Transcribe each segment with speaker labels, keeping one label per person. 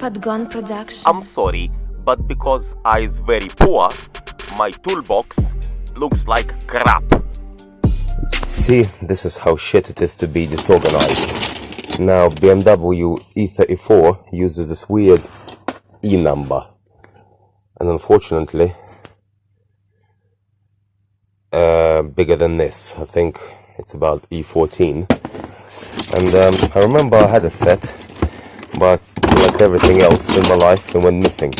Speaker 1: Impact Gun Production.
Speaker 2: I'm sorry, but because I is very poor, my toolbox looks like crap.
Speaker 3: See, this is how shit it is to be disorganized. Now, BMW E34 uses this weird E number. And unfortunately, bigger than this. I think it's about E14. And I remember I had a set, but like everything else in my life, it went missing.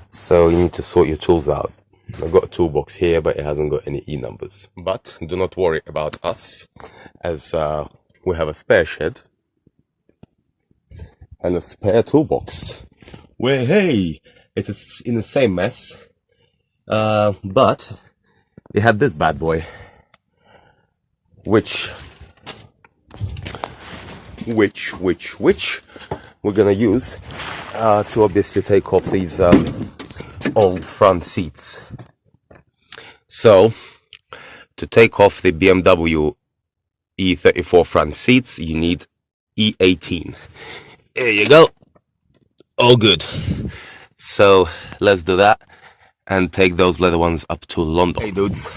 Speaker 3: So you need to sort your tools out. I've got a toolbox here, but it hasn't got any E numbers. But do not worry about us, as we have a spare shed and a spare toolbox. Where, hey, it's in the same mess, but we have this bad boy, which we're gonna use to obviously take off these old front seats. So to take off the BMW E34 front seats, you need E18. There you go. All good. So let's do that and take those leather ones up to London. Hey dudes,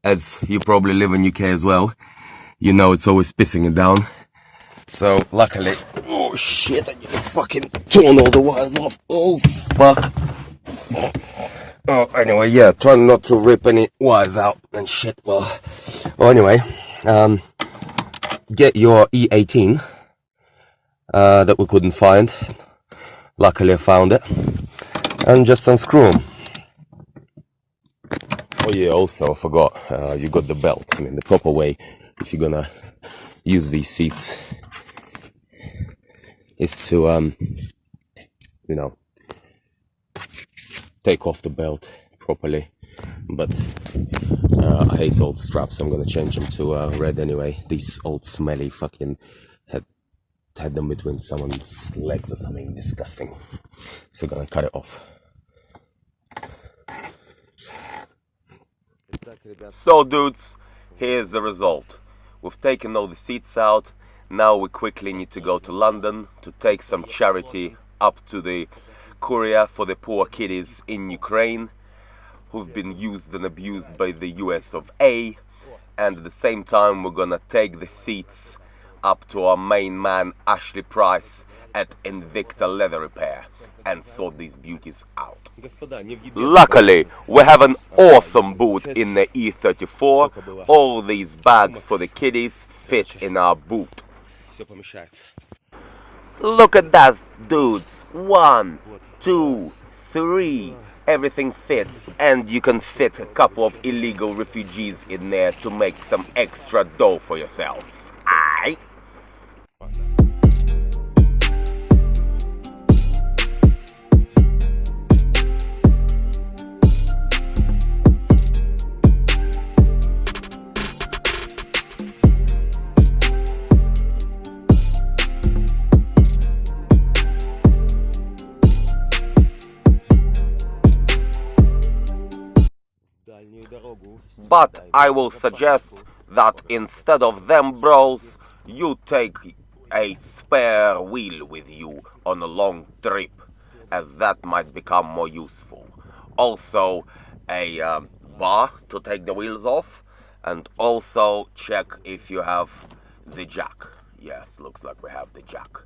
Speaker 3: as you probably live in UK as well, you know it's always pissing it down. So luckily, oh shit, I just fucking torn all the wires off. Oh fuck. Oh, anyway, yeah, trying not to rip any wires out and shit. Well, anyway, get your E18 that we couldn't find. Luckily I found it, and just unscrew them. Oh yeah, also I forgot, you got the belt. I mean, the proper way, if you're gonna use these seats, is to you know, take off the belt properly. But I hate old straps. I'm gonna change them to red anyway. These old smelly fucking had them between someone's legs or something disgusting. So gonna cut it off.
Speaker 2: So dudes, here's the result. We've taken all the seats out. Now we quickly need to go to London to take some charity up to the courier for the poor kiddies in Ukraine who've been used and abused by the US of A. And at the same time we're gonna take the seats up to our main man Ashley Price at Invicta Leather Repair and sort these beauties out. Luckily, we have an awesome boot in the E34. All these bags for the kiddies fit in our boot. Look at that, dudes. 1, 2, 3. Everything fits, and you can fit a couple of illegal refugees in there to make some extra dough for yourselves. Aye. But I will suggest that instead of them bros, you take a spare wheel with you on a long trip, as that might become more useful. Also a bar to take the wheels off, and also check if you have the jack. Yes, looks like we have the jack.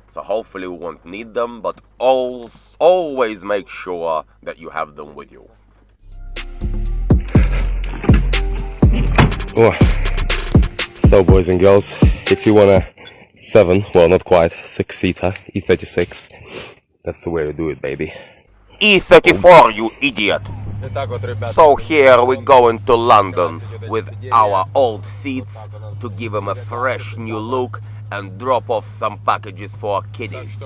Speaker 2: So hopefully we won't need them, but always make sure that you have them with you.
Speaker 3: Oh. So boys and girls, if you want a 7, well not quite, 6-seater E36, that's the way to do it, baby.
Speaker 2: E34, you idiot! So here we go into London with our old seats to give them a fresh new look and drop off some packages for our kiddies.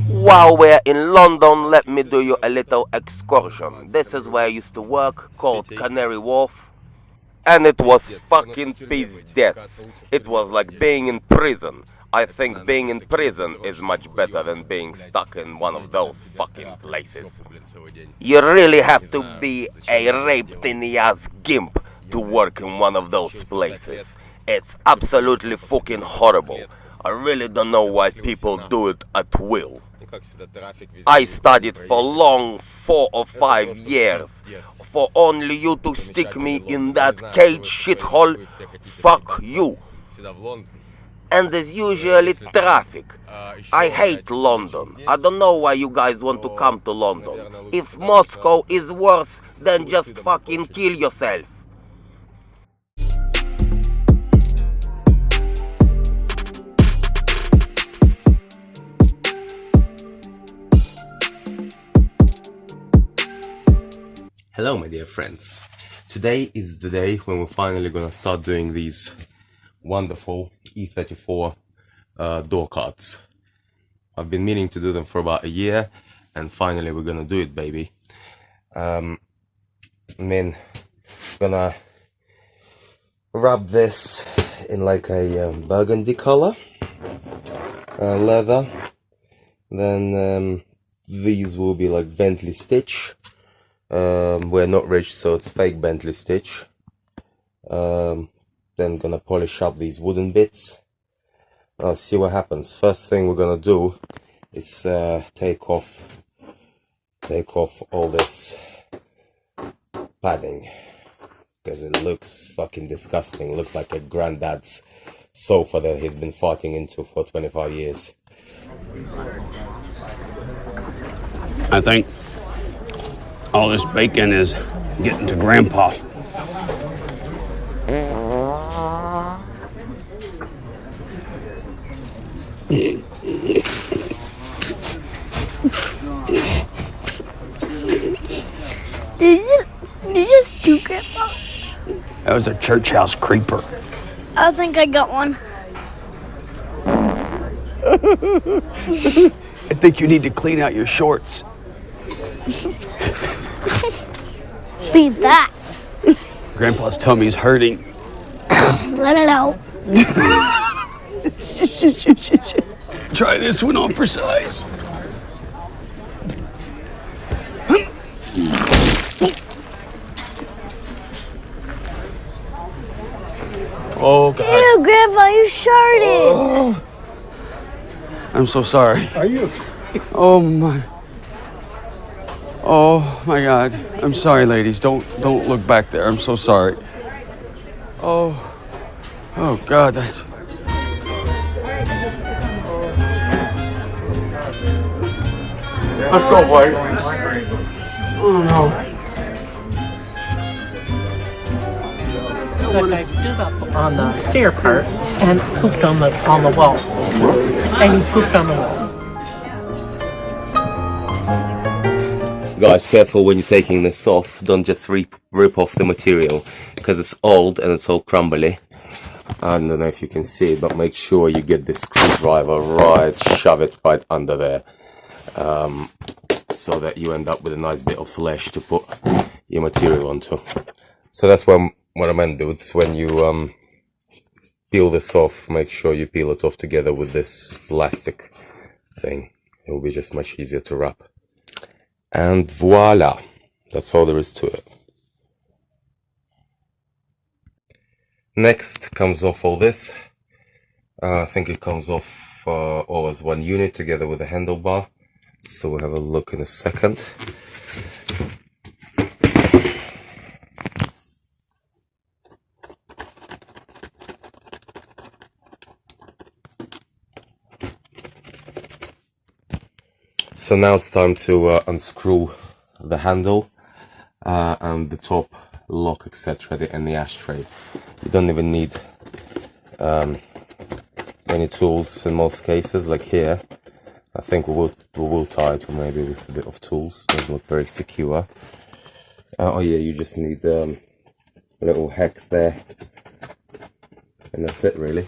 Speaker 2: While we're in London, let me do you a little excursion. This is where I used to work, called Canary Wharf. And it was fucking pissdeath. It was like being in prison. I think being in prison is much better than being stuck in one of those fucking places. You really have to be a raped-in-the-ass gimp to work in one of those places. It's absolutely fucking horrible. I really don't know why people do it at will. I studied for long 4 or 5 years for only you to stick me in that cage shithole. Fuck you. And there's usually traffic. I hate London. I don't know why you guys want to come to London. If Moscow is worse, then just fucking kill yourself.
Speaker 3: Hello my dear friends. Today is the day when we're finally gonna start doing these wonderful E34 door cards. I've been meaning to do them for about a year and finally we're gonna do it, baby. Gonna wrap this in like a burgundy color leather. Then these will be like Bentley stitch. We're not rich, so it's fake Bentley stitch. Then gonna polish up these wooden bits. I'll see what happens. First thing we're gonna do is take off all this padding because it looks fucking disgusting. It looks like a granddad's sofa that he's been farting into for 25 years.
Speaker 1: I think all this bacon is getting to Grandpa.
Speaker 4: Did you just do, Grandpa?
Speaker 1: That was a church house creeper.
Speaker 4: I think I got one.
Speaker 1: I think you need to clean out your shorts.
Speaker 4: Beat that.
Speaker 1: Grandpa's tummy's hurting.
Speaker 4: Let it out.
Speaker 1: Try this one on for size. Oh, God.
Speaker 4: Ew, Grandpa, you sharted.
Speaker 1: Oh. I'm so sorry.
Speaker 5: Are you?
Speaker 1: Oh, my. Oh, my God. I'm sorry, ladies. Don't look back there. I'm so sorry. Oh. Oh, God, that's...
Speaker 5: Let's go, boy. Oh, no.
Speaker 6: That guy stood up on the stair part and pooped on the wall. And he pooped on the wall.
Speaker 2: Guys, careful when you're taking this off. Don't just rip off the material because it's old and it's all crumbly. I don't know if you can see it, but make sure you get this screwdriver right, shove it right under there, so that you end up with a nice bit of flesh to put your material onto. So that's what I meant, dudes. When you peel this off, make sure you peel it off together with this plastic thing. It will be just much easier to wrap. And voila, that's all there is to it. Next comes off all this. I think it comes off all as one unit together with the handlebar. So we'll have a look in a second. So now it's time to unscrew the handle and the top lock, etc., and the ashtray. You don't even need any tools in most cases. Like here, I think we will tie it, or maybe with a bit of tools. It doesn't look very secure. Oh yeah, you just need a little hex there, and that's it really.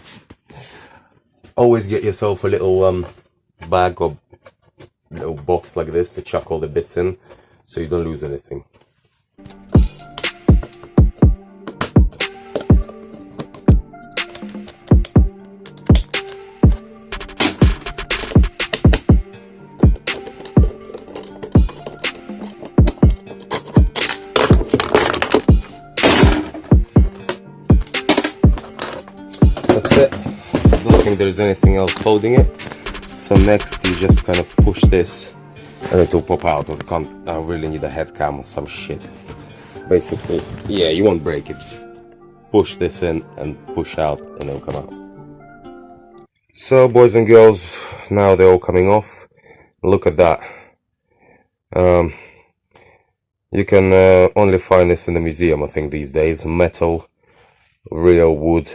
Speaker 2: Always get yourself a little bag or little box like this to chuck all the bits in, so you don't lose anything. That's it.
Speaker 3: think there's anything else holding it. So next you just kind of push this and it will pop out. I really need a head cam or some shit. Basically, yeah, you won't break it. Push this in and push out and it'll come out. So boys and girls, now they're all coming off. Look at that. You can only find this in the museum, I think, these days. Metal, real wood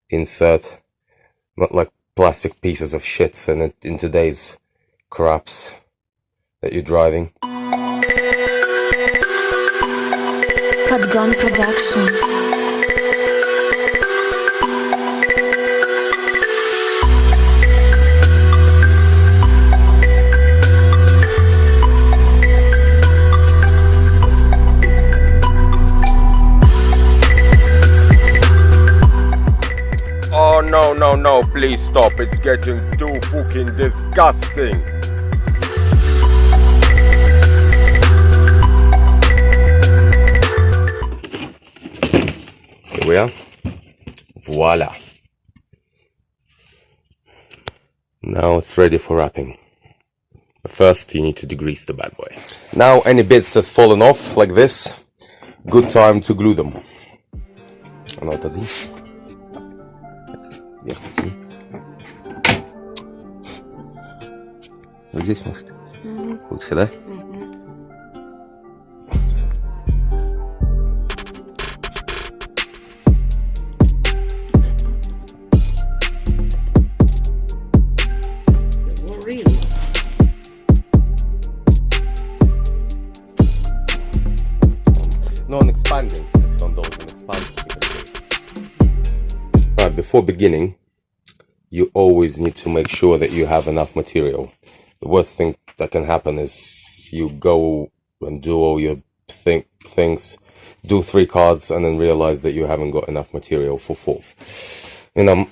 Speaker 3: insert, not like plastic pieces of shits in today's craps that you're driving.
Speaker 7: Gun Production.
Speaker 2: Oh no, no, no, please stop. It's getting too fucking disgusting.
Speaker 3: Here we are. Voila. Now it's ready for wrapping. But first you need to degrease the bad boy. Now any bits that's fallen off like this, good time to glue them. Another these. Вот здесь может. Вот сюда. No, on expanding. It's on those and expanding. Alright, before beginning, you always need to make sure that you have enough material. The worst thing that can happen is you go and do all your things, do 3 cards, and then realize that you haven't got enough material for 4th. And I'm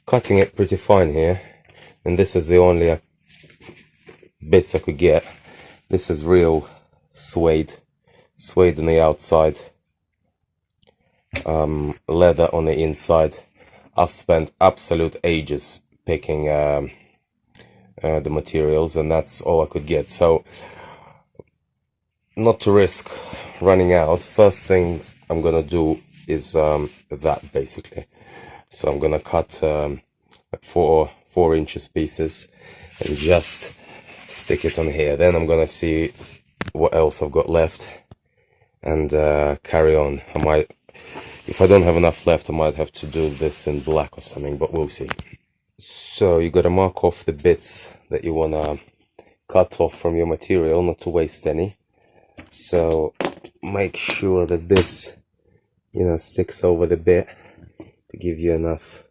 Speaker 3: cutting it pretty fine here, and this is the only bits I could get. This is real suede on the outside, leather on the inside. I've spent absolute ages picking the materials, and that's all I could get. So not to risk running out, first things I'm gonna do is that basically. So I'm gonna cut 4 inches pieces and just stick it on here. Then I'm gonna see what else I've got left and carry on. I might, if I don't have enough left, I might have to do this in black or something, but we'll see. So you got to mark off the bits that you want to cut off from your material, not to waste any. So make sure that this, you know, sticks over the bit to give you enough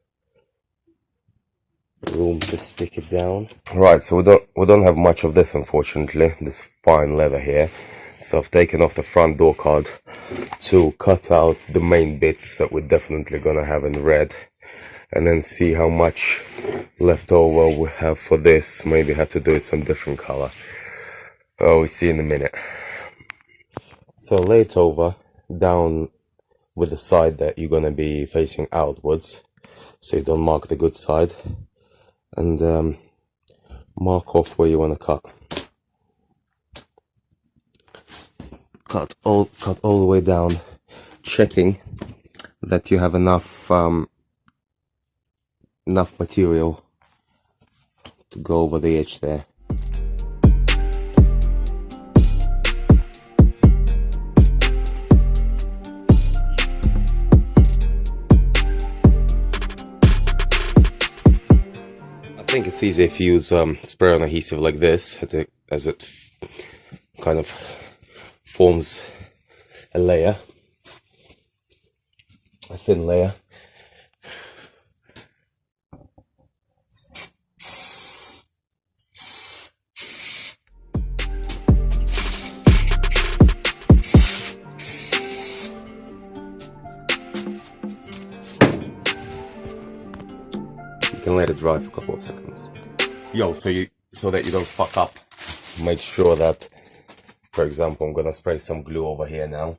Speaker 3: room to stick it down. Right, so we don't have much of this, unfortunately, this fine leather here. So I've taken off the front door card to cut out the main bits that we're definitely gonna have in red, and then see how much left over we have for this. Maybe have to do it some different color. Oh, we see in a minute. So lay it over down with the side that you're gonna be facing outwards, so you don't mark the good side, and mark off where you want to cut. Cut all the way down, checking that you have enough material to go over the edge there. I think it's easy if you use spray on adhesive like this, as it kind of forms a layer, a thin layer. You can let it dry for a couple of seconds. So that you don't fuck up. Make sure that, for example, I'm gonna spray some glue over here now.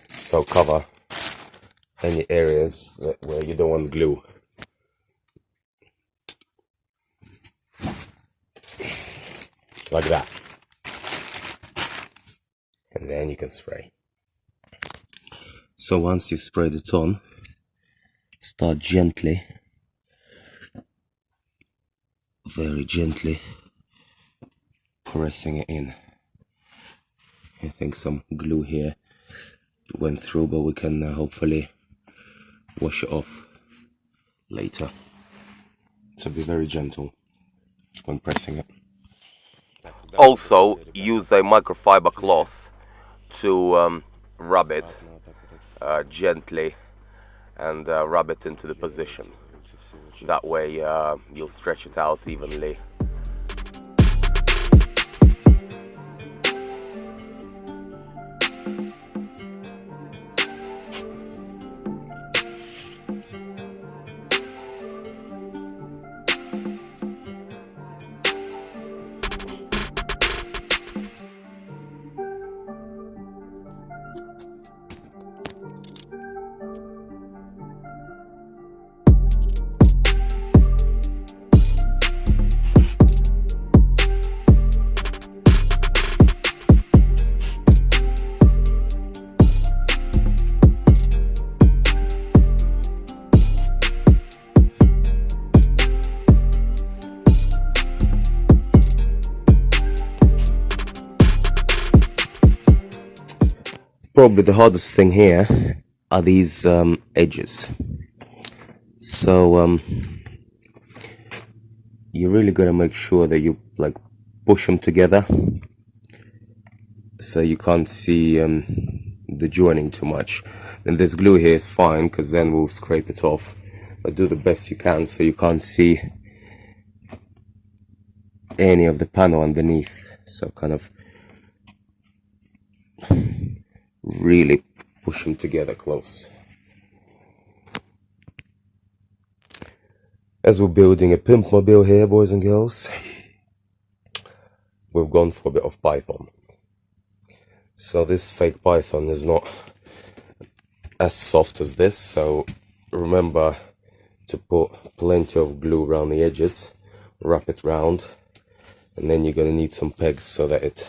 Speaker 3: So cover any areas where you don't want glue. Like that. And then you can spray. So once you've sprayed it on, start gently, very gently pressing it in. I think some glue here went through, but we can hopefully wash it off later. So be very gentle when pressing it.
Speaker 2: Also, use a microfiber cloth to rub it gently and rub it into the position. That way you'll stretch it out evenly.
Speaker 3: Probably the hardest thing here are these edges. So you really got to make sure that you like push them together so you can't see the joining too much. And this glue here is fine because then we'll scrape it off, but do the best you can so you can't see any of the panel underneath. So kind of really push them together close. As we're building a pimp mobile here, boys and girls, we've gone for a bit of python. So this fake python is not as soft as this, so remember to put plenty of glue around the edges, wrap it round, and then you're going to need some pegs so that it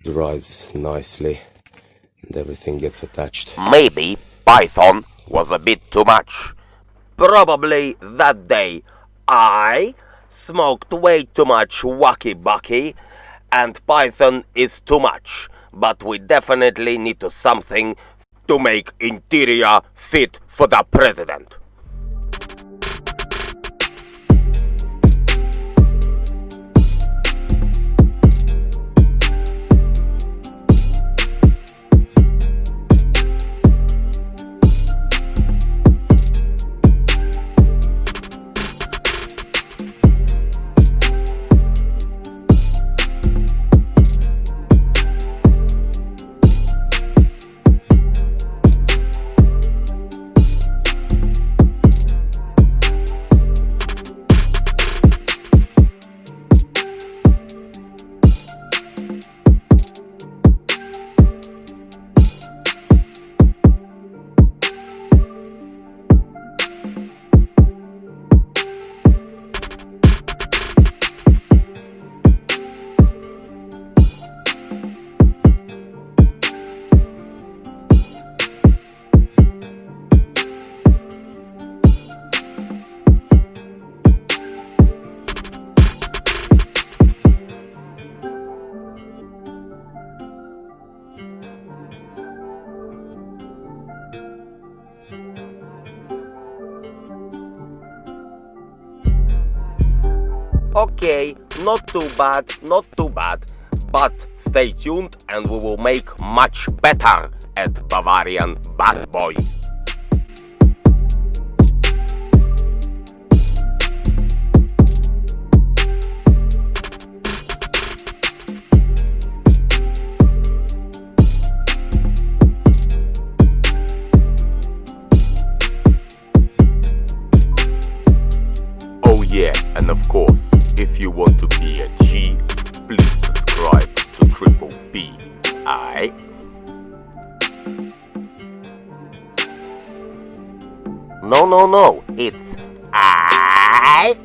Speaker 3: dries nicely and everything gets attached.
Speaker 2: Maybe python was a bit too much. Probably that day I smoked way too much wacky bucky and python is too much, but we definitely need to something to make interior fit for the president. Okay, not too bad, but stay tuned and we will make much better at Bavarian Bad Boy. Oh yeah, and of course, if you want to be a G, please subscribe to Triple B. Aight?
Speaker 3: No, no, no. It's I.